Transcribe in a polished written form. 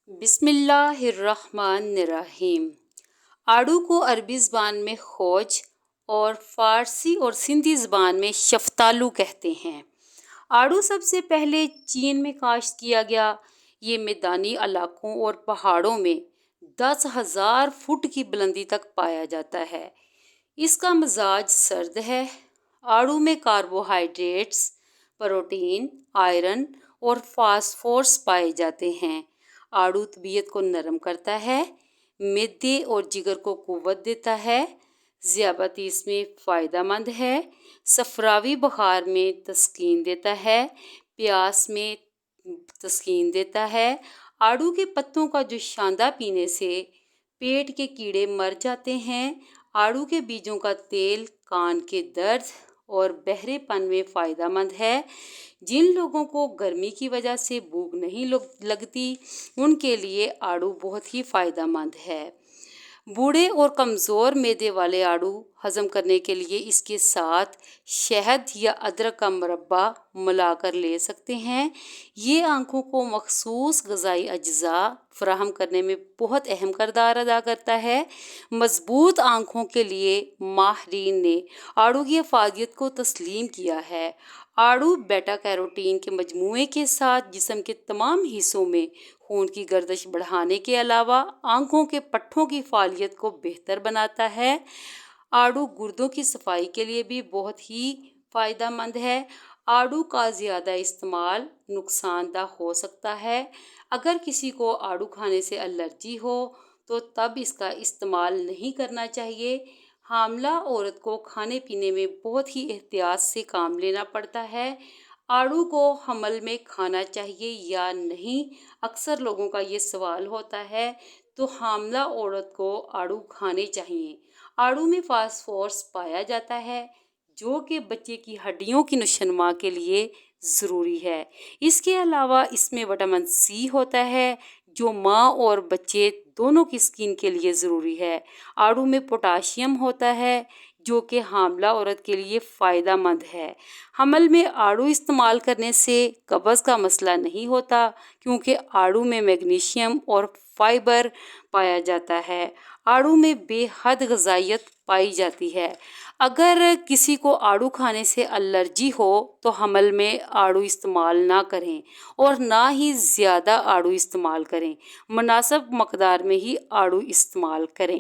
بسم اللہ الرحمن الرحیم۔ آڑو کو عربی زبان میں خوج اور فارسی اور سندھی زبان میں شفتالو کہتے ہیں۔ آڑو سب سے پہلے چین میں کاشت کیا گیا۔ یہ میدانی علاقوں اور پہاڑوں میں 10,000 فٹ کی بلندی تک پایا جاتا ہے۔ اس کا مزاج سرد ہے۔ آڑو میں کاربوہائیڈریٹس، پروٹین، آئرن اور فاسفورس پائے جاتے ہیں۔ آڑو طبیعت کو نرم کرتا ہے، معدے اور جگر کو قوت دیتا ہے، ذیابیطس میں فائدہ مند ہے، صفراوی بخار میں تسکین دیتا ہے، پیاس میں تسکین دیتا ہے۔ آڑو کے پتوں کا جوشاندہ پینے سے پیٹ کے کیڑے مر جاتے ہیں۔ آڑو کے بیجوں کا تیل کان کے درد اور بہرے پن میں فائدہ مند ہے۔ جن لوگوں کو گرمی کی وجہ سے بھوک نہیں لگتی ان کے لیے آڑو بہت ہی فائدہ مند ہے۔ بوڑھے اور کمزور معدے والے آڑو ہضم کرنے کے لیے اس کے ساتھ شہد یا ادرک کا مربع ملا کر لے سکتے ہیں۔ یہ آنکھوں کو مخصوص غذائی اجزاء فراہم کرنے میں بہت اہم کردار ادا کرتا ہے۔ مضبوط آنکھوں کے لیے ماہرین نے آڑو کی افادیت کو تسلیم کیا ہے۔ آڑو بیٹا کیروٹین کے مجموعے کے ساتھ جسم کے تمام حصوں میں خون کی گردش بڑھانے کے علاوہ آنکھوں کے پٹھوں کی فعالیت کو بہتر بناتا ہے۔ آڑو گردوں کی صفائی کے لیے بھی بہت ہی فائدہ مند ہے۔ آڑو کا زیادہ استعمال نقصان دہ ہو سکتا ہے۔ اگر کسی کو آڑو کھانے سے الرجی ہو تو تب اس کا استعمال نہیں کرنا چاہیے۔ حاملہ عورت کو کھانے پینے میں بہت ہی احتیاط سے کام لینا پڑتا ہے۔ آڑو کو حمل میں کھانا چاہیے یا نہیں، اکثر لوگوں کا یہ سوال ہوتا ہے، تو حاملہ عورت کو آڑو کھانے چاہیے۔ آڑو میں فاسفورس پایا جاتا ہے جو کہ بچے کی ہڈیوں کی نشوونما کے لیے ضروری ہے۔ اس کے علاوہ اس میں وٹامن سی ہوتا ہے جو ماں اور بچے دونوں کی اسکن کے لیے ضروری ہے۔ آڑو میں پوٹاشیم ہوتا ہے جو کہ حاملہ عورت کے لیے فائدہ مند ہے۔ حمل میں آڑو استعمال کرنے سے قبض کا مسئلہ نہیں ہوتا کیونکہ آڑو میں میگنیشیم اور فائبر پایا جاتا ہے۔ آڑو میں بے حد غذائیت پائی جاتی ہے۔ اگر کسی کو آڑو کھانے سے الرجی ہو تو حمل میں آڑو استعمال نہ کریں اور نہ ہی زیادہ آڑو استعمال کریں۔ مناسب مقدار میں ہی آڑو استعمال کریں۔